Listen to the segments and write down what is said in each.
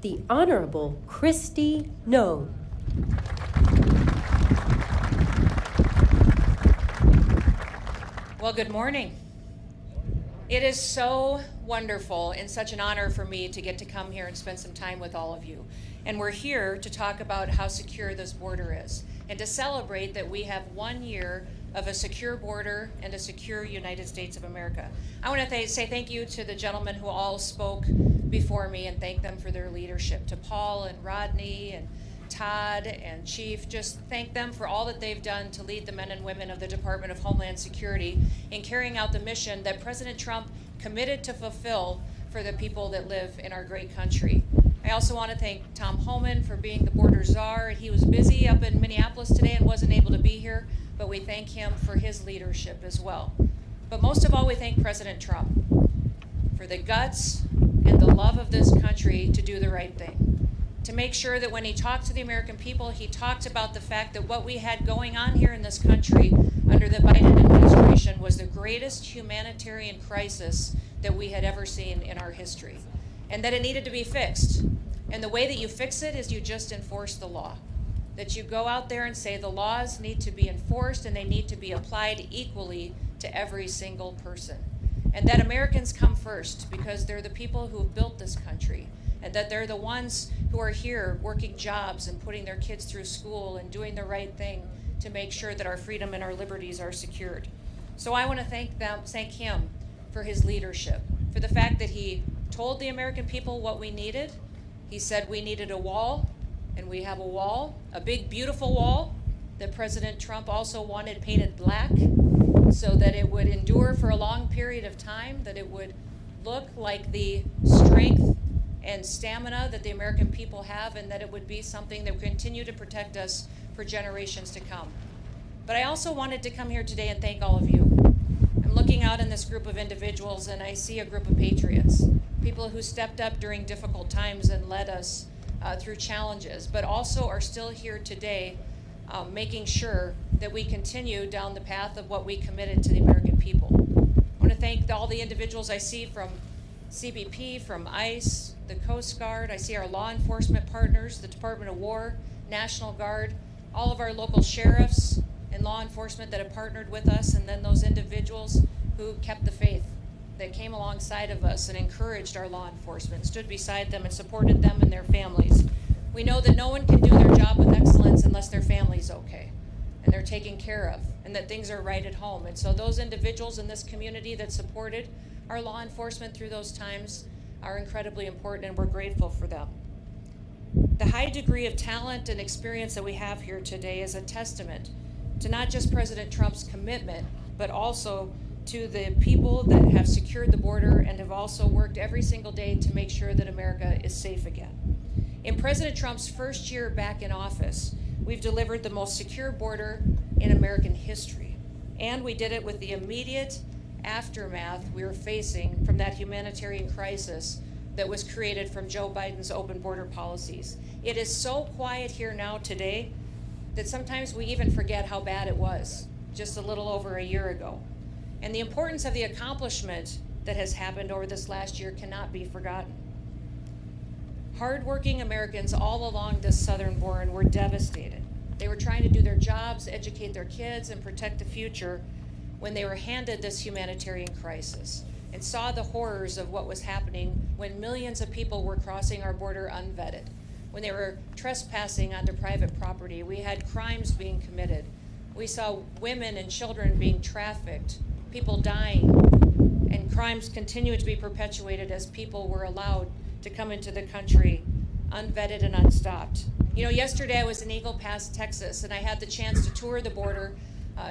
the Honorable Kristi Noem. Well, good morning. It is so wonderful and such an honor for me to get to come here and spend some time with all of you. And we're here to talk about how secure this border is and to celebrate that we have 1 year of a secure border and a secure United States of America. I want to say thank you to the gentlemen who all spoke before me and thank them for their leadership. To Paul and Rodney and Todd and Chief, just thank them for all that they've done to lead the men and women of the Department of Homeland Security in carrying out the mission that President Trump committed to fulfill for the people that live in our great country. I also want to thank Tom Homan for being the border czar. He was busy up in Minneapolis today and wasn't able to be here, but we thank him for his leadership as well. But most of all, we thank President Trump for the guts and the love of this country to do the right thing. To make sure that when he talked to the American people, he talked about the fact that what we had going on here in this country under the Biden administration was the greatest humanitarian crisis that we had ever seen in our history, and that it needed to be fixed. And the way that you fix it is you just enforce the law. That you go out there and say the laws need to be enforced and they need to be applied equally to every single person. And that Americans come first because they're the people who have built this country, and that they're the ones who are here working jobs and putting their kids through school and doing the right thing to make sure that our freedom and our liberties are secured. So I want to thank him for his leadership, for the fact that he told the American people what we needed. He said we needed a wall, and we have a wall, a big, beautiful wall that President Trump also wanted painted black so that it would endure for a long period of time, that it would look like the strength and stamina that the American people have, and that it would be something that would continue to protect us for generations to come. But I also wanted to come here today and thank all of you. I'm looking out in this group of individuals and I see a group of patriots, people who stepped up during difficult times and led us through challenges, but also are still here today making sure that we continue down the path of what we committed to the American people. I want to thank all the individuals I see from CBP, from ICE, the Coast Guard. I see our law enforcement partners, the Department of War, National Guard, all of our local sheriffs and law enforcement that have partnered with us, and then those individuals who kept the faith, that came alongside of us and encouraged our law enforcement, stood beside them and supported them and their families. We know that no one can do their job with excellence unless their family's okay and they're taken care of and that things are right at home. And so those individuals in this community that supported our law enforcement through those times are incredibly important, and we're grateful for them. The high degree of talent and experience that we have here today is a testament to not just President Trump's commitment, but also to the people that have secured the border and have also worked every single day to make sure that America is safe again. In President Trump's first year back in office, we've delivered the most secure border in American history. And we did it with the immediate aftermath we were facing from that humanitarian crisis that was created from Joe Biden's open border policies. It is so quiet here now today that sometimes we even forget how bad it was just a little over a year ago. And the importance of the accomplishment that has happened over this last year cannot be forgotten. Hardworking Americans all along this southern border were devastated. They were trying to do their jobs, educate their kids, and protect the future when they were handed this humanitarian crisis and saw the horrors of what was happening when millions of people were crossing our border unvetted, when they were trespassing onto private property. We had crimes being committed. We saw women and children being trafficked, people dying, and crimes continued to be perpetuated as people were allowed to come into the country unvetted and unstopped. You know, yesterday I was in Eagle Pass, Texas, and I had the chance to tour the border,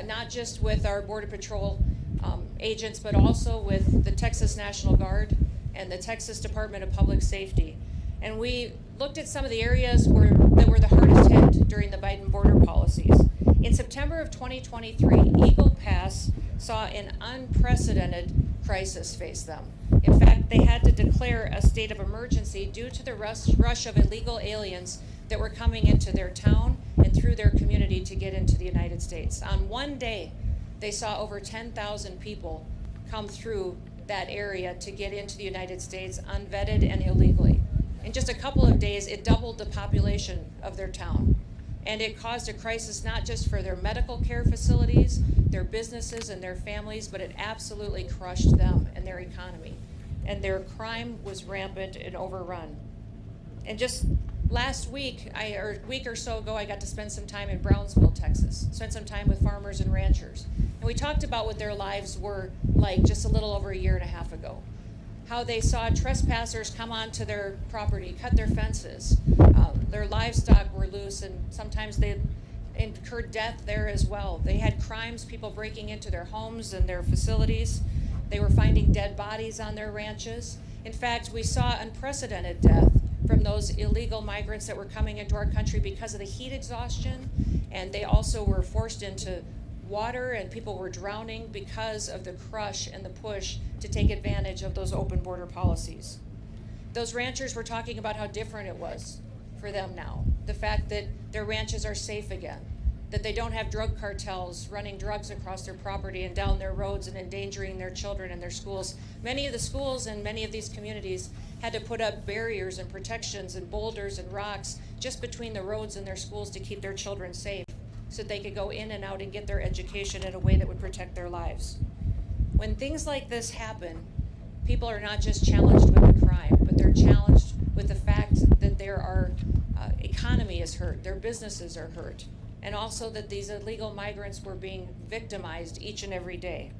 not just with our Border Patrol agents, but also with the Texas National Guard and the Texas Department of Public Safety. And we looked at some of the areas that were the hardest hit during the Biden border policies. In September of 2023, Eagle Pass saw an unprecedented crisis face them. In fact, they had to declare a state of emergency due to the rush of illegal aliens that were coming into their town and through their community to get into the United States. On one day, they saw over 10,000 people come through that area to get into the United States unvetted and illegally. In just a couple of days, it doubled the population of their town. And it caused a crisis not just for their medical care facilities, their businesses, and their families, but it absolutely crushed them and their economy. And their crime was rampant and overrun. And just last week, or a week or so ago, I got to spend some time in Brownsville, Texas. Spent some time with farmers and ranchers. And we talked about what their lives were like just a little over a year and a half ago. How they saw trespassers come onto their property, cut their fences. Their livestock were loose, and sometimes they incurred death there as well. They had crimes, people breaking into their homes and their facilities. They were finding dead bodies on their ranches. In fact, we saw unprecedented death from those illegal migrants that were coming into our country because of the heat exhaustion, and they also were forced into water, and people were drowning because of the crush and the push to take advantage of those open border policies. Those ranchers were talking about how different it was for them now. The fact that their ranches are safe again, that they don't have drug cartels running drugs across their property and down their roads and endangering their children and their schools. Many of the schools in many of these communities had to put up barriers and protections and boulders and rocks just between the roads and their schools to keep their children safe, so that they could go in and out and get their education in a way that would protect their lives. When things like this happen, people are not just challenged with the crime, but they're challenged with the fact that their economy is hurt, their businesses are hurt, and also that these illegal migrants were being victimized each and every day.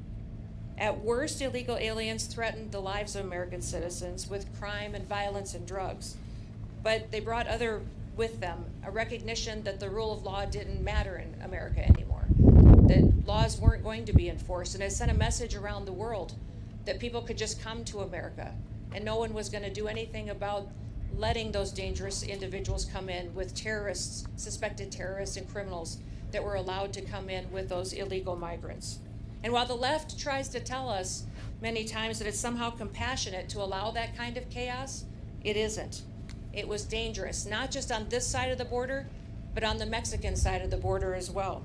At worst, illegal aliens threatened the lives of American citizens with crime and violence and drugs, but they brought with them a recognition that the rule of law didn't matter in America anymore, that laws weren't going to be enforced, and it sent a message around the world that people could just come to America and no one was going to do anything about letting those dangerous individuals come in with terrorists, suspected terrorists and criminals that were allowed to come in with those illegal migrants. And while the left tries to tell us many times that it's somehow compassionate to allow that kind of chaos, it isn't. It was dangerous, not just on this side of the border, but on the Mexican side of the border as well.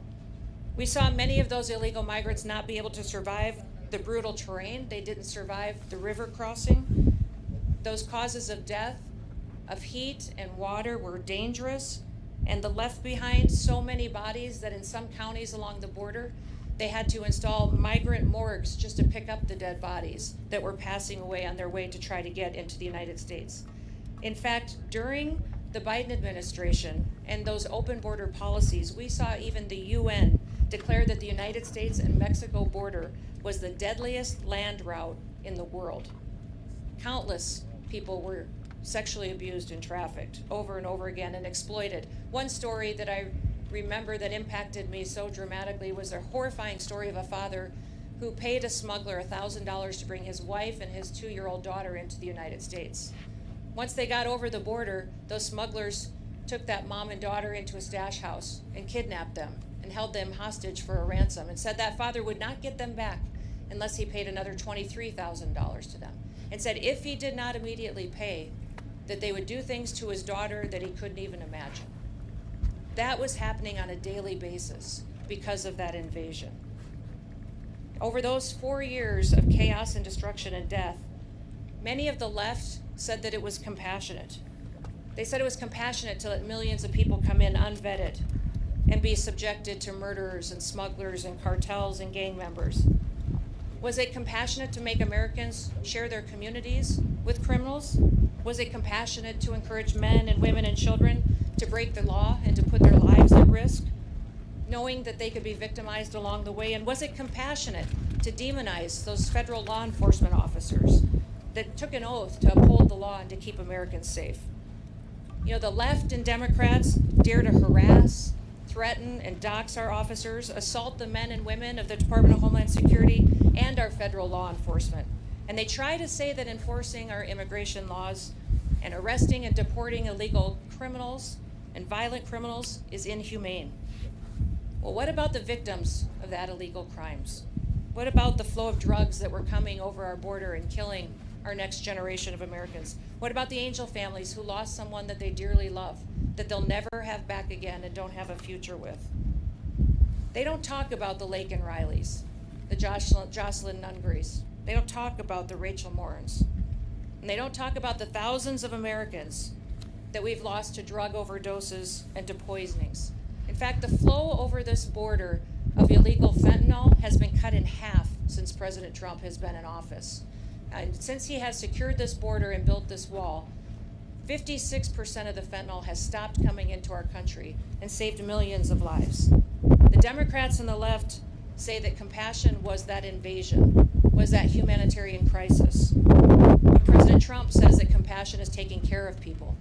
We saw many of those illegal migrants not be able to survive the brutal terrain. They didn't survive the river crossing. Those causes of death, of heat and water, were dangerous, and the left behind so many bodies that in some counties along the border, they had to install migrant morgues just to pick up the dead bodies that were passing away on their way to try to get into the United States. In fact, during the Biden administration and those open border policies, we saw even the UN declare that the United States and Mexico border was the deadliest land route in the world. Countless people were sexually abused and trafficked over and over again and exploited. One story that I remember that impacted me so dramatically was a horrifying story of a father who paid a smuggler $1,000 to bring his wife and his 2-year-old daughter into the United States. Once they got over the border, those smugglers took that mom and daughter into a stash house and kidnapped them and held them hostage for a ransom and said that father would not get them back unless he paid another $23,000 to them, and said if he did not immediately pay, that they would do things to his daughter that he couldn't even imagine. That was happening on a daily basis because of that invasion. Over those 4 years of chaos and destruction and death, many of the left said that it was compassionate. They said it was compassionate to let millions of people come in unvetted and be subjected to murderers and smugglers and cartels and gang members. Was it compassionate to make Americans share their communities with criminals? Was it compassionate to encourage men and women and children to break the law and to put their lives at risk, knowing that they could be victimized along the way? And was it compassionate to demonize those federal law enforcement officers that took an oath to uphold the law and to keep Americans safe? You know, the left and Democrats dare to harass, threaten, and dox our officers, assault the men and women of the Department of Homeland Security and our federal law enforcement. And they try to say that enforcing our immigration laws and arresting and deporting illegal criminals and violent criminals is inhumane. Well, what about the victims of that illegal crimes? What about the flow of drugs that were coming over our border and killing our next generation of Americans? What about the Angel families who lost someone that they dearly love, that they'll never have back again and don't have a future with? They don't talk about the Laken Rileys, the Jocelyn Nungarys. They don't talk about the Rachel Morans. And they don't talk about the thousands of Americans that we've lost to drug overdoses and to poisonings. In fact, the flow over this border of illegal fentanyl has been cut in half since President Trump has been in office. And since he has secured this border and built this wall, 56% of the fentanyl has stopped coming into our country and saved millions of lives. The Democrats and the left say that compassion was that invasion, was that humanitarian crisis. But President Trump says that compassion is taking care of people.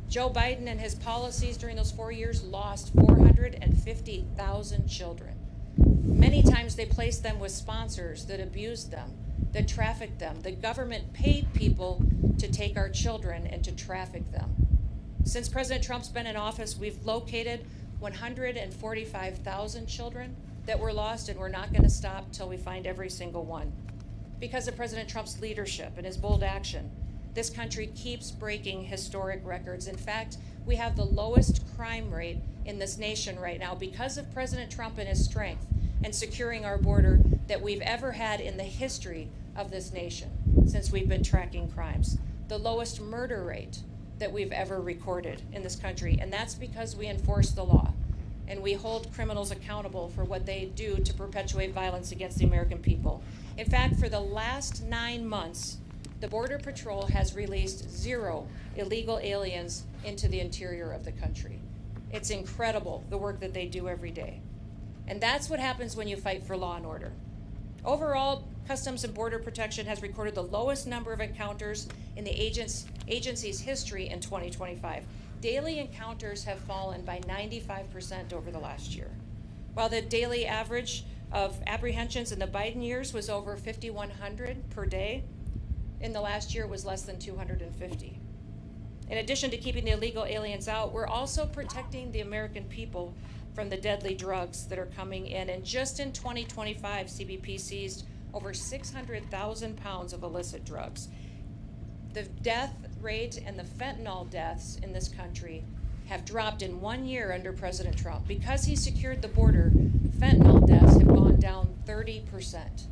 Joe Biden and his policies during those 4 years lost 450,000 children. Many times they placed them with sponsors that abused them, that trafficked them. The government paid people to take our children and to traffic them. Since President Trump's been in office, we've located 145,000 children that were lost, and we're not going to stop till we find every single one. Because of President Trump's leadership and his bold action, this country keeps breaking historic records. In fact, we have the lowest crime rate in this nation right now because of President Trump and his strength and securing our border that we've ever had in the history of this nation since we've been tracking crimes. The lowest murder rate that we've ever recorded in this country, and that's because we enforce the law and we hold criminals accountable for what they do to perpetuate violence against the American people. In fact, for the last 9 months, the Border Patrol has released 0 illegal aliens into the interior of the country. It's incredible the work that they do every day. And that's what happens when you fight for law and order. Overall, Customs and Border Protection has recorded the lowest number of encounters in the agency's history in 2025. Daily encounters have fallen by 95% over the last year. While the daily average of apprehensions in the Biden years was over 5,100 per day, in the last year it was less than 250. In addition to keeping the illegal aliens out, we're also protecting the American people from the deadly drugs that are coming in. And just in 2025, CBP seized over 600,000 pounds of illicit drugs. The death rate and the fentanyl deaths in this country have dropped in 1 year under President Trump. Because he secured the border, fentanyl deaths have gone down 30%.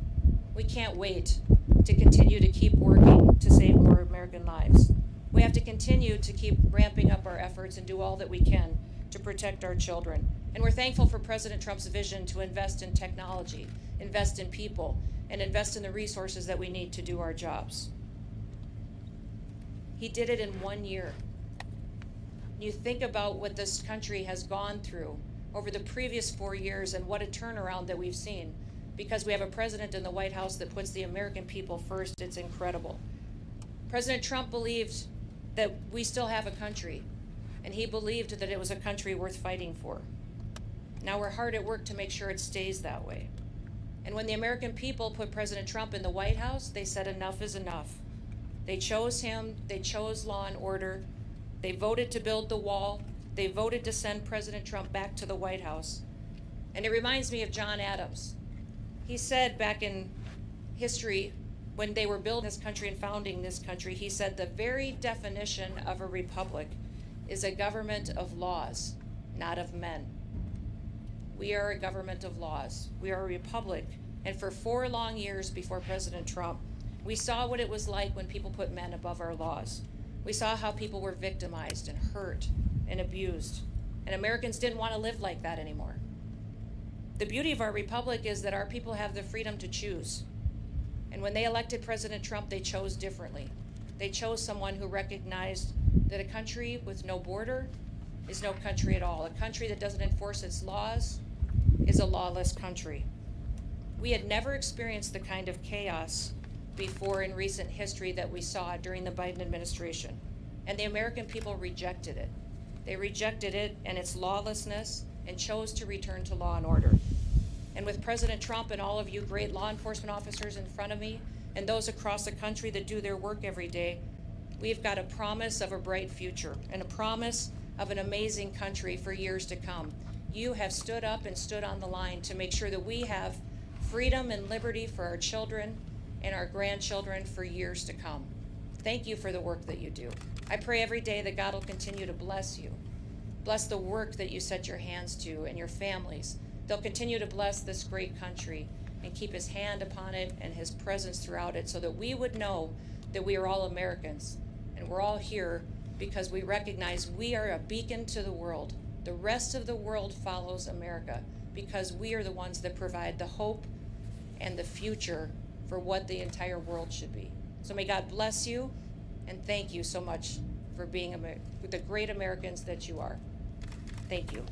We can't wait to continue to keep working to save more American lives. We have to continue to keep ramping up our efforts and do all that we can to protect our children. And we're thankful for President Trump's vision to invest in technology, invest in people, and invest in the resources that we need to do our jobs. He did it in 1 year. You think about what this country has gone through over the previous 4 years and what a turnaround that we've seen. Because we have a president in the White House that puts the American people first, it's incredible. President Trump believed that we still have a country, and he believed that it was a country worth fighting for. Now we're hard at work to make sure it stays that way. And when the American people put President Trump in the White House, they said enough is enough. They chose him, they chose law and order, they voted to build the wall, they voted to send President Trump back to the White House. And it reminds me of John Adams. He said back in history, when they were building this country and founding this country, he said the very definition of a republic is a government of laws, not of men. We are a government of laws. We are a republic. And for 4 long years before President Trump, we saw what it was like when people put men above our laws. We saw how people were victimized and hurt and abused. And Americans didn't want to live like that anymore. The beauty of our republic is that our people have the freedom to choose. And when they elected President Trump, they chose differently. They chose someone who recognized that a country with no border is no country at all. A country that doesn't enforce its laws is a lawless country. We had never experienced the kind of chaos before in recent history that we saw during the Biden administration. And the American people rejected it. They rejected it and its lawlessness and chose to return to law and order. And with President Trump and all of you great law enforcement officers in front of me and those across the country that do their work every day, we've got a promise of a bright future and a promise of an amazing country for years to come. You have stood up and stood on the line to make sure that we have freedom and liberty for our children and our grandchildren for years to come. Thank you for the work that you do. I pray every day that God will continue to bless you. Bless the work that you set your hands to and your families. They'll continue to bless this great country and keep his hand upon it and his presence throughout it so that we would know that we are all Americans, and we're all here because we recognize we are a beacon to the world. The rest of the world follows America because we are the ones that provide the hope and the future for what the entire world should be. So may God bless you, and thank you so much for being the great Americans that you are. Thank you.